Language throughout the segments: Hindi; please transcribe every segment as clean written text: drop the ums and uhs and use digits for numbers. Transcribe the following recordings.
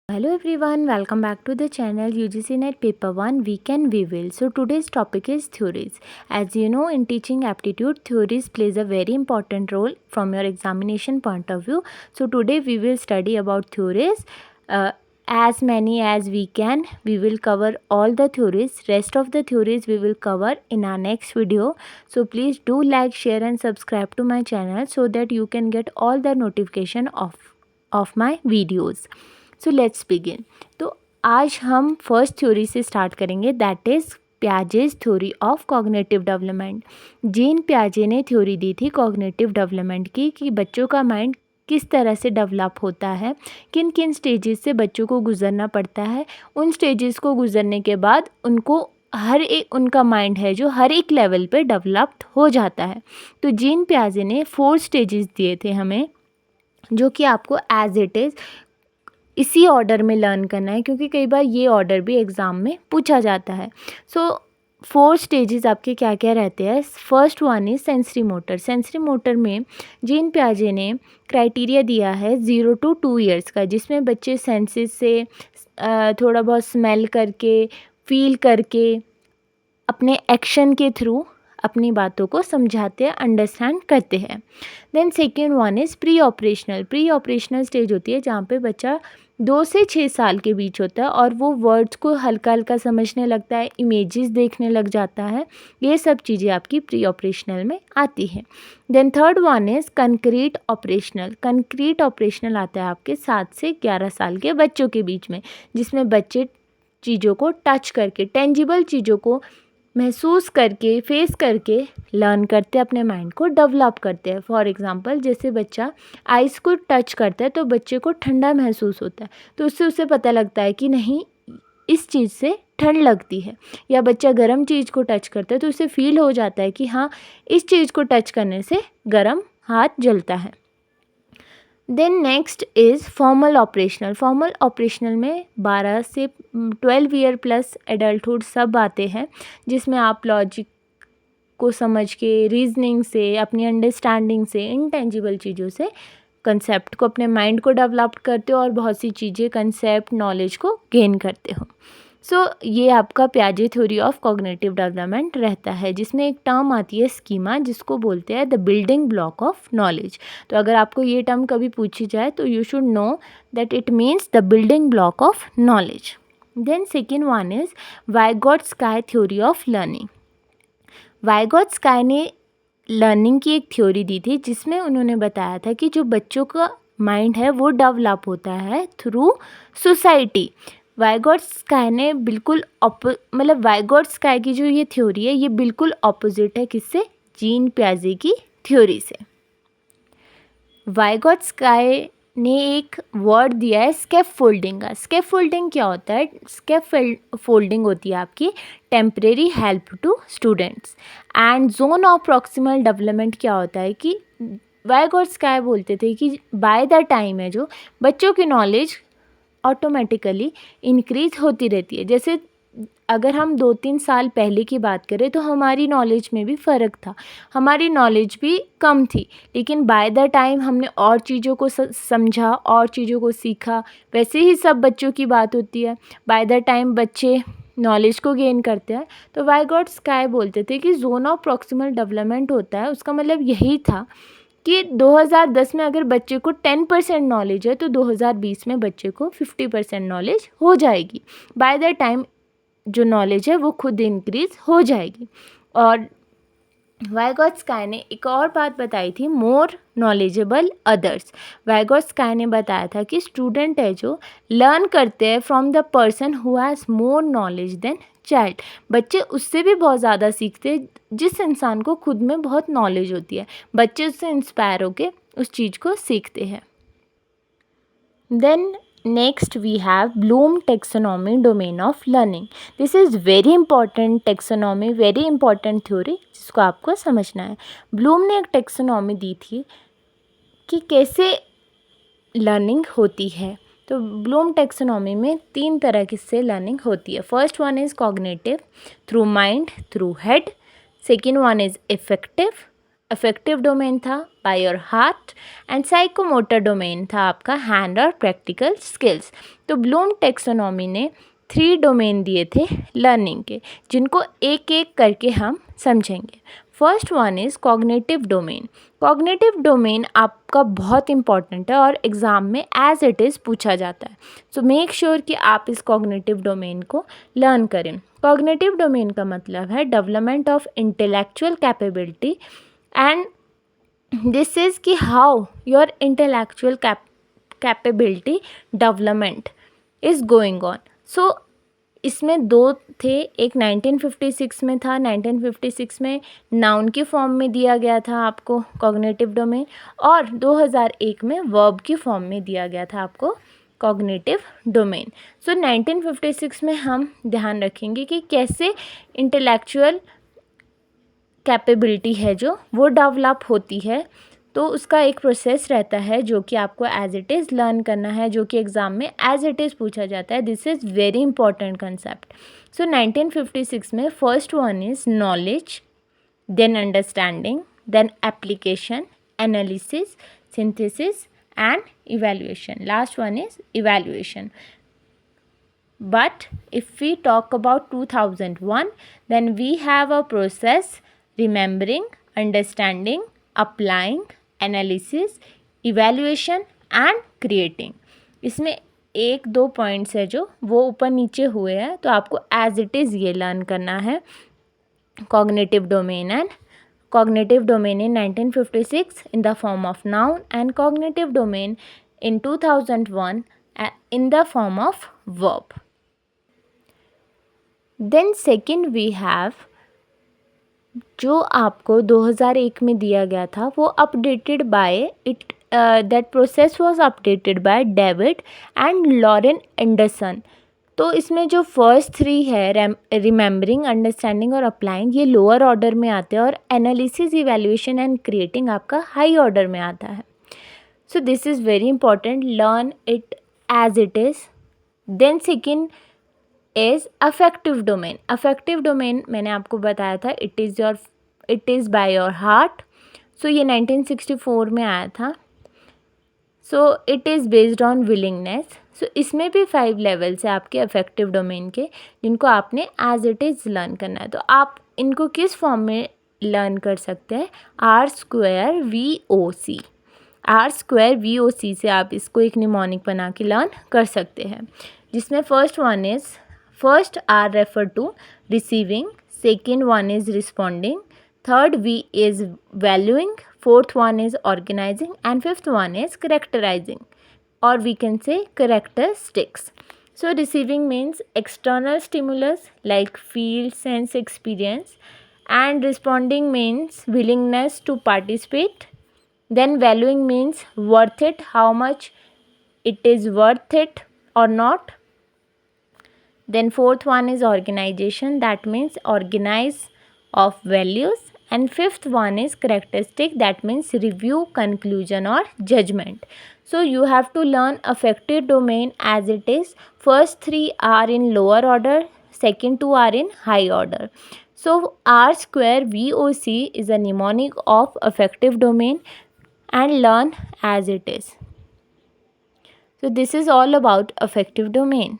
Hello everyone, welcome back to the channel UGC NET Paper 1 Week and We Will. So today's topic is theories. As you know, in teaching aptitude, theories plays a very important role from your examination point of view. So today we will study about theories. As many as we can. We will cover all the theories. Rest of the theories we will cover in our next video. So please do like, share and subscribe to my channel so that you can get all the notification of my videos. So let's begin. तो आज हम फर्स्ट थ्योरी से स्टार्ट करेंगे, that is Piaget's theory of cognitive development. Jean पियाजे ने थ्योरी दी थी कॉग्निटिव डेवलपमेंट की कि बच्चों का माइंड किस तरह से डेवलप होता है, किन किन स्टेजेस से बच्चों को गुजरना पड़ता है. उन स्टेजेस को गुजरने के बाद उनको हर एक उनका माइंड है जो हर एक लेवल पे डेवलप्ड हो जाता है. तो जीन पियाजे ने 4 स्टेजेस दिए थे हमें, जो कि आपको एज इट इज़ इसी ऑर्डर में लर्न करना है, क्योंकि कई बार ये ऑर्डर भी एग्ज़ाम में पूछा जाता है. सो 4 स्टेजेस आपके क्या क्या रहते हैं. First one is sensory motor. Sensory motor में जीन पियाजे ने क्राइटेरिया दिया है 0 to 2 ईयर्स का, जिसमें बच्चे सेंसेस से थोड़ा बहुत स्मेल करके, फील करके, अपने एक्शन के थ्रू अपनी बातों को समझाते हैं, अंडरस्टैंड करते हैं. Then second one is pre operational. Pre operational stage होती है जहाँ पे बच्चा 2 से 6 साल के बीच होता है और वो वर्ड्स को हल्का हल्का समझने लगता है, इमेजेस देखने लग जाता है. ये सब चीज़ें आपकी प्री ऑपरेशनल में आती हैं. Then third one is concrete operational. Concrete operational आता है आपके 7 से 11 साल के बच्चों के बीच में, जिसमें बच्चे चीज़ों को टच करके, टेंजिबल चीज़ों को महसूस करके, फेस करके लर्न करते हैं, अपने माइंड को डेवलप करते हैं. फॉर एग्जांपल, जैसे बच्चा आइस को टच करता है तो बच्चे को ठंडा महसूस होता है, तो उससे उसे पता लगता है कि नहीं, इस चीज़ से ठंड लगती है. या बच्चा गर्म चीज़ को टच करता है तो उसे फील हो जाता है कि हाँ, इस चीज़ को टच करने से गर्म हाथ जलता है. Then next is formal operational. Formal operational में 12 से 12 ईयर प्लस एडल्टहुड सब आते हैं, जिसमें आप लॉजिक को समझ के, रीजनिंग से, अपनी अंडरस्टैंडिंग से, इंटेंजिबल चीज़ों से कंसेप्ट को, अपने माइंड को डेवलप करते हो और बहुत सी चीज़ें, कंसेप्ट, नॉलेज को गेन करते हो. सो ये आपका पियाजे थ्योरी ऑफ कॉग्निटिव डेवलपमेंट रहता है, जिसमें एक टर्म आती है स्कीमा, जिसको बोलते हैं the building block of knowledge. तो अगर आपको ये टर्म कभी पूछी जाए तो you should know that it means the building block of knowledge. Then second one is Vygotsky's theory of learning. Vygotsky ने लर्निंग की एक थ्योरी दी थी, जिसमें उन्होंने बताया था कि जो बच्चों का माइंड है वो डेवलप होता है थ्रू सोसाइटी. वाइगॉट्स्काय ने बिल्कुल वाइगॉट्स्काय की जो ये थ्योरी है ये बिल्कुल ऑपोजिट है किससे, जीन पियाजे की थ्योरी से. वाइगॉट्स्काय ने एक वर्ड दिया है स्कैफोल्डिंग का. स्कैफोल्डिंग क्या होता है? स्कैफोल्डिंग होती है आपकी temporary help to students. And zone of proximal development क्या होता है कि वाइगॉट्स्काय बोलते थे कि बाय द टाइम है जो बच्चों की नॉलेज ऑटोमेटिकली इंक्रीज होती रहती है. जैसे अगर हम 2-3 साल पहले की बात करें तो हमारी नॉलेज में भी फ़र्क था, हमारी नॉलेज भी कम थी, लेकिन बाय द टाइम हमने और चीज़ों को समझा और चीज़ों को सीखा. वैसे ही सब बच्चों की बात होती है, बाय द टाइम बच्चे नॉलेज को गेन करते हैं. तो वाइगॉट्स्काय बोलते थे कि जोन ऑफ प्रॉक्सिमल डेवलपमेंट होता है, उसका मतलब यही था कि 2010 में अगर बच्चे को 10% नॉलेज है तो 2020 में बच्चे को 50% नॉलेज हो जाएगी. बाय द टाइम जो नॉलेज है वो खुद इंक्रीज हो जाएगी. और वाइगॉट्स्काय ने एक और बात बताई थी, मोर नॉलेजेबल अदर्स. वाइगॉट्स्काय ने बताया था कि स्टूडेंट है जो लर्न करते हैं from the person who has more knowledge than child. बच्चे उससे भी बहुत ज़्यादा सीखते हैं जिस इंसान को खुद में बहुत नॉलेज होती है. बच्चे उससे इंस्पायर होकर उस चीज़ को सीखते हैं. Then next we have Bloom taxonomy domain of learning. This is very important taxonomy, very important theory, जिसको आपको समझना है. ब्लूम ने एक टेक्सोनॉमी दी थी कि कैसे लर्निंग होती है. तो ब्लूम टेक्सोनॉमी में 3 तरह की से लर्निंग होती है. First one is cognitive through mind, through head. Second one is effective affective domain था by your heart, and psychomotor domain था आपका हैंड और प्रैक्टिकल स्किल्स। तो ब्लूम टेक्सोनॉमी ने 3 डोमेन दिए थे लर्निंग के, जिनको एक एक करके हम समझेंगे। First one is cognitive domain. Cognitive domain आपका बहुत इंपॉर्टेंट है और एग्ज़ाम में एज इट इज़ पूछा जाता है। सो मेक श्योर कि आप इस कॉग्निटिव डोमेन को लर्न करें। कॉग्निटिव डोमेन का मतलब है development of intellectual capability, and this is कि how your intellectual capability development is going on. So इसमें 2 थे, एक 1956 में था। 1956 में नाउन की फॉर्म में दिया गया था आपको कॉग्निटिव डोमेन, और 2001 में वर्ब की फॉर्म में दिया गया था आपको कॉग्निटिव डोमेन। सो 1956 में हम ध्यान रखेंगे कि कैसे इंटेलेक्चुअल कैपेबिलिटी है जो वो डेवलप होती है। तो उसका एक प्रोसेस रहता है जो कि आपको एज इट इज़ लर्न करना है, जो कि एग्ज़ाम में एज इट इज़ पूछा जाता है। This is very important concept. So 1956 में first one is knowledge, then understanding, then application, analysis, synthesis and evaluation. Last one is evaluation. But if we talk about 2001, then we have a process: remembering, understanding, applying, analysis, evaluation and creating. इसमें 1-2 पॉइंट्स है जो वो ऊपर नीचे हुए हैं, तो आपको एज इट इज़ ये लर्न करना है cognitive domain. And cognitive domain in 1956 in the form of noun, and cognitive domain in 2001 in the form of verb. Then second we have जो आपको 2001 में दिया गया था वो updated by it, that process was updated by David and Lorin Anderson. तो इसमें जो फर्स्ट 3 है रिमेंबरिंग, अंडरस्टैंडिंग और अप्लाइंग, ये लोअर ऑर्डर में आते हैं, और एनालिसिस, इवैल्यूएशन एंड क्रिएटिंग आपका हाई ऑर्डर में आता है. So this is very important, learn it as it is. Then second is affective domain. Affective domain मैंने आपको बताया था, it is by your heart. सो ये 1964 में आया था. So it is based on willingness. So इसमें भी 5 लेवल्स है आपके अफेक्टिव डोमेन के, जिनको आपने एज इट इज़ लर्न करना है. तो आप इनको किस फॉर्म में लर्न कर सकते हैं? R2VOC. R2VOC से आप इसको एक निमोनिक बना के लर्न कर सकते हैं, जिसमें first R refer to receiving, second one is responding, third V is valuing, fourth one is organizing, and fifth one is characterizing, or we can say characteristics. So receiving means external stimulus like feel, sense, experience, and responding means willingness to participate. Then valuing means worth it, how much it is worth it or not. Then fourth one is organization, that means organize of values. And fifth one is characteristic, that means review, conclusion or judgment. So you have to learn affective domain as it is. First 3 are in lower order, second 2 are in high order. So R2VOC is a mnemonic of affective domain, and learn as it is. So this is all about affective domain.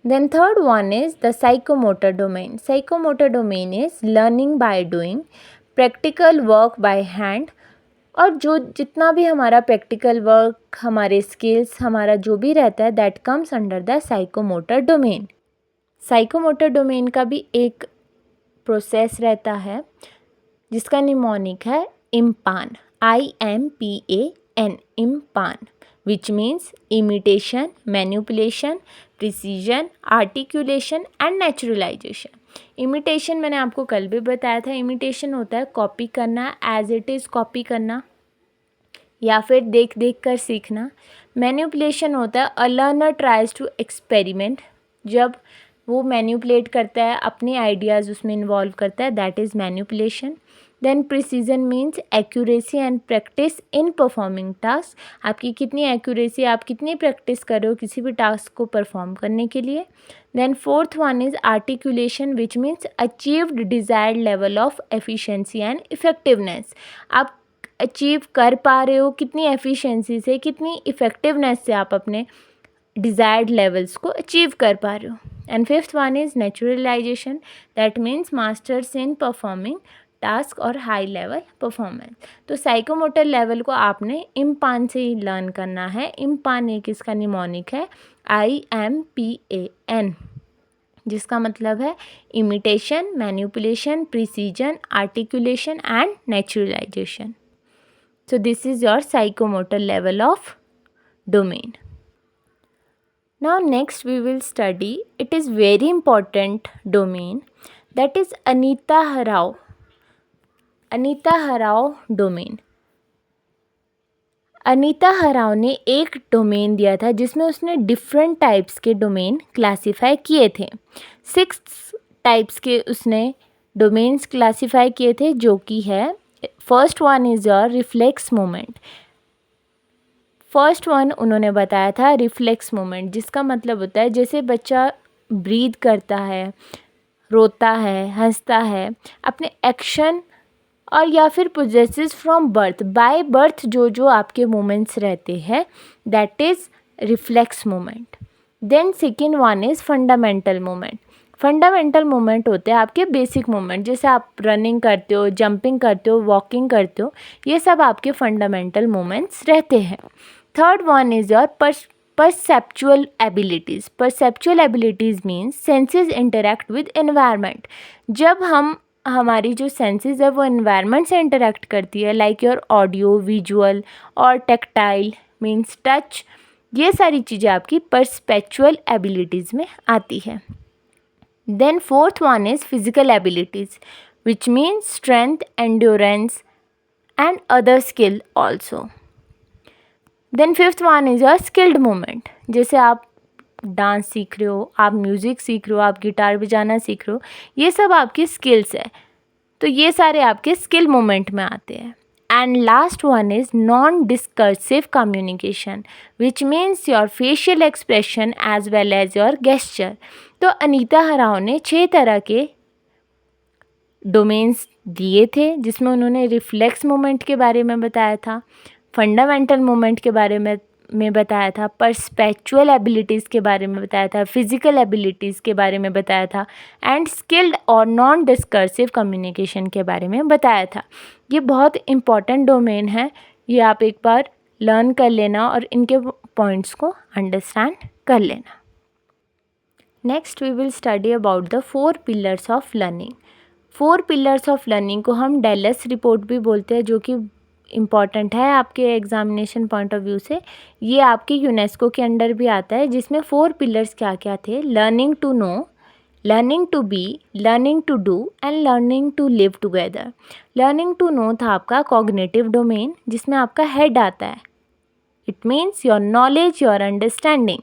Then third one is the psychomotor domain. Psychomotor domain is learning by doing, practical work by hand. और जो जितना भी हमारा प्रैक्टिकल वर्क, हमारे स्किल्स, हमारा जो भी रहता है, that comes under the psychomotor domain. Psychomotor domain का भी एक प्रोसेस रहता है जिसका निमोनिक है इम्पान, IMPAN, इम्पान, which means imitation, manipulation, precision, articulation and naturalization. Imitation मैंने आपको कल भी बताया था. इमिटेशन होता है कॉपी करना, एज इट इज़ कॉपी करना, या फिर देख देख कर सीखना. मैनिपुलेशन होता है a learner tries to experiment, जब वो मैनिपुलेट करता है, अपने आइडियाज़ उसमें इन्वॉल्व करता है, that is manipulation. Then precision means accuracy and practice in performing task, आपकी कितनी एक्यूरेसी, आप कितनी प्रैक्टिस कर रहे हो किसी भी टास्क को परफॉर्म करने के लिए. Then fourth one is articulation which means achieved desired level of efficiency and effectiveness, आप अचीव कर पा रहे हो कितनी एफिशिएंसी से, कितनी इफेक्टिवनेस से आप अपने डिजायर्ड लेवल्स को अचीव कर पा रहे हो. And fifth one is naturalisation, that means masters in performing task और हाई लेवल परफॉर्मेंस. तो साइकोमोटर लेवल को आपने इम्पान से ही लर्न करना है. इम्पान एक इसका निमोनिक है IMPAN, जिसका मतलब है imitation, manipulation, precision, articulation and naturalisation. So this is your psychomotor level of domain. Now next we will study, it is very important domain, that is Anita Rao domain. Anita हराव ने एक डोमेन दिया था जिसमें उसने डिफरेंट टाइप्स के डोमेन क्लासीफाई किए थे. 6 टाइप्स के उसने डोमेन्स क्लासीफाई किए थे, जो कि है first one is your reflex moment. First one उन्होंने बताया था रिफ्लेक्स मोमेंट, जिसका मतलब होता है जैसे बच्चा ब्रीथ करता है, रोता है, हंसता है, अपने एक्शन और या फिर possesses from birth, by birth जो आपके मोमेंट्स रहते हैं, that is reflex moment. Then second one is fundamental moment. Fundamental moment होते हैं आपके बेसिक मोमेंट, जैसे आप रनिंग करते हो, जंपिंग करते हो, वॉकिंग करते हो, ये सब आपके फंडामेंटल मोमेंट्स रहते हैं. Third one is your perceptual abilities. Perceptual abilities means senses interact with environment. जब हमारी जो सेंसेस है वो एनवायरनमेंट से इंटरेक्ट करती है, लाइक योर ऑडियो, विजुअल और टेक्टाइल मीन्स टच, ये सारी चीज़ें आपकी परसेप्चुअल एबिलिटीज़ में आती है. Then fourth one is physical abilities which means strength, endurance and other skill also. Then fifth one is your skilled moment, जैसे आप डांस सीख रहे हो, आप म्यूज़िक सीख रहे हो, आप गिटार बजाना सीख रहे हो, ये सब आपकी स्किल्स है, तो ये सारे आपके स्किल मोमेंट में आते हैं. And last one is non discursive communication which means your facial expression as well as your gesture. तो अनीता हराव ने 6 तरह के डोमेन्स दिए थे, जिसमें उन्होंने रिफ्लेक्स मोमेंट के बारे में बताया था, फंडामेंटल मोमेंट के बारे में बताया था, परसेप्चुअल एबिलिटीज़ के बारे में बताया था, फिजिकल एबिलिटीज़ के बारे में बताया था, एंड स्किल्ड और नॉन डिस्कर्सिव कम्युनिकेशन के बारे में बताया था. ये बहुत इम्पॉर्टेंट डोमेन है, ये आप एक बार लर्न कर लेना और इनके पॉइंट्स को अंडरस्टैंड कर लेना. Next we will study about the 4 pillars of learning. 4 pillars of learning को हम डेलस रिपोर्ट भी बोलते हैं, जो कि इम्पॉर्टेंट है आपके एग्जामिनेशन पॉइंट ऑफ व्यू से. ये आपके यूनेस्को के अंडर भी आता है, जिसमें 4 पिलर्स क्या क्या थे: learning to know, learning to be, learning to do and learning to live together. Learning to know था आपका कॉग्निटिव डोमेन, जिसमें आपका हेड आता है, it means your knowledge, your understanding.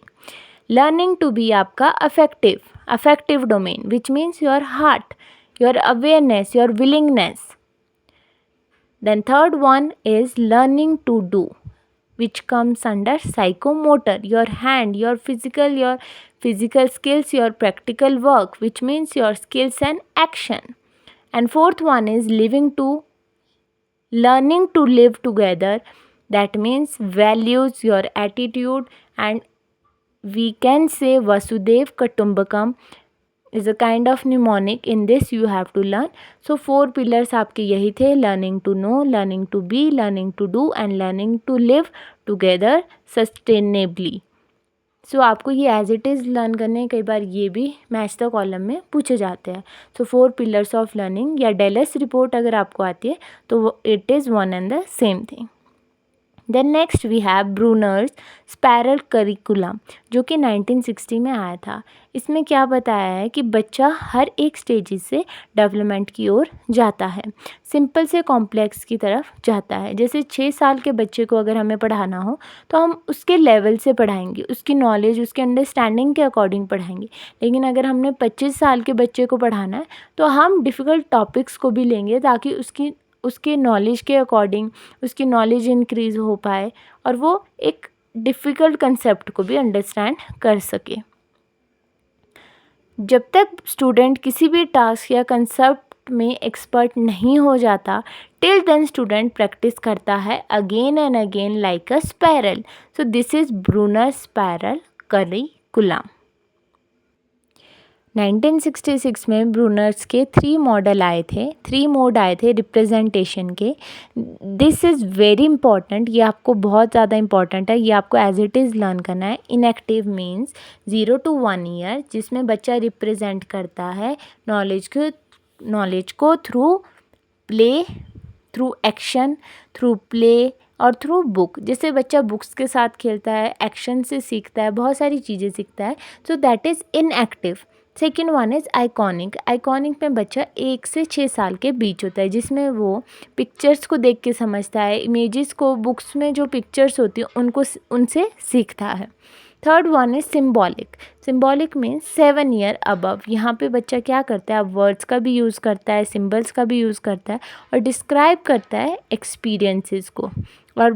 Learning to be आपका affective domain which means your heart, your awareness, your willingness. Then third one is learning to do, which comes under psychomotor, your hand, your physical skills, your practical work, which means your skills and action. And fourth one is learning to live together, that means values, your attitude, and we can say Vasudev Kutumbakam is a kind of mnemonic. In this you have to learn. So 4 pillars आपके यही थे: learning to know, learning to be, learning to do and learning to live together sustainably. So आपको ये एज इट इज़ लर्न करने, कई बार ये भी मैच द कॉलम में पूछे जाते हैं. So 4 pillars of learning या डेलस रिपोर्ट अगर आपको आती है तो it is one and the same thing. Then next we have Bruner's spiral curriculum, जो कि 1960 में आया था. इसमें क्या बताया है कि बच्चा हर एक स्टेजेस से डेवलपमेंट की ओर जाता है, सिंपल से कॉम्प्लेक्स की तरफ जाता है. जैसे 6 साल के बच्चे को अगर हमें पढ़ाना हो तो हम उसके लेवल से पढ़ाएंगे, उसकी नॉलेज, उसके अंडरस्टैंडिंग के अकॉर्डिंग पढ़ाएंगे. लेकिन अगर हमने 25 साल के बच्चे को पढ़ाना है तो हम डिफ़िकल्ट टॉपिक्स को भी लेंगे, ताकि उसकी उसके नॉलेज के अकॉर्डिंग उसकी नॉलेज इंक्रीज़ हो पाए और वो एक डिफ़िकल्ट कंसेप्ट को भी अंडरस्टैंड कर सके। जब तक स्टूडेंट किसी भी टास्क या कंसेप्ट में एक्सपर्ट नहीं हो जाता, टिल देन स्टूडेंट प्रैक्टिस करता है again and again like a spiral. So this is Bruner spiral curriculum. 1966 में ब्रूनर्स के 3 मॉडल आए थे, 3 मोड आए थे रिप्रेजेंटेशन के। दिस इज़ वेरी इंपॉर्टेंट, ये आपको बहुत ज़्यादा इंपॉर्टेंट है, ये आपको एज इट इज़ लर्न करना है। इनएक्टिव मीन्स 0 to 1 ईयर, जिसमें बच्चा रिप्रेजेंट करता है नॉलेज को through play, through action, through play और थ्रू बुक। जैसे बच्चा बुक्स के साथ खेलता है, एक्शन से सीखता है, बहुत सारी चीज़ें सीखता है, so that is inactive. Second one is iconic. Iconic में बच्चा 1 से 6 साल के बीच होता है, जिसमें वो पिक्चर्स को देख के समझता है, इमेजेस को, बुक्स में जो पिक्चर्स होती हैं उनसे सीखता है। Third one is symbolic. Symbolic means 7 year above. यहाँ पे बच्चा क्या करता है, अब वर्ड्स का भी यूज़ करता है, सिम्बल्स का भी यूज़ करता है और डिस्क्राइब करता है एक्सपीरियंसेस को, और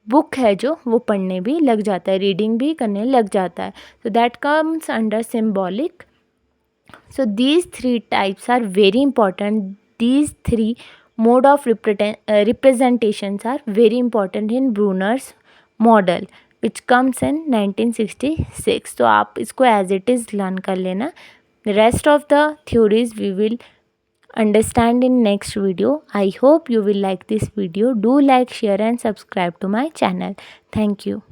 बुक है जो वो पढ़ने भी लग जाता है, रीडिंग भी करने लग जाता है। So that comes under symbolic. So these 3 types are very important. These 3 mode of representations are very important in Bruner's model, which comes in 1966. तो आप इसको as it is learn कर लेना. The rest of the theories we will understand in next video. I hope you will like this video. Do like, share and subscribe to my channel. Thank you.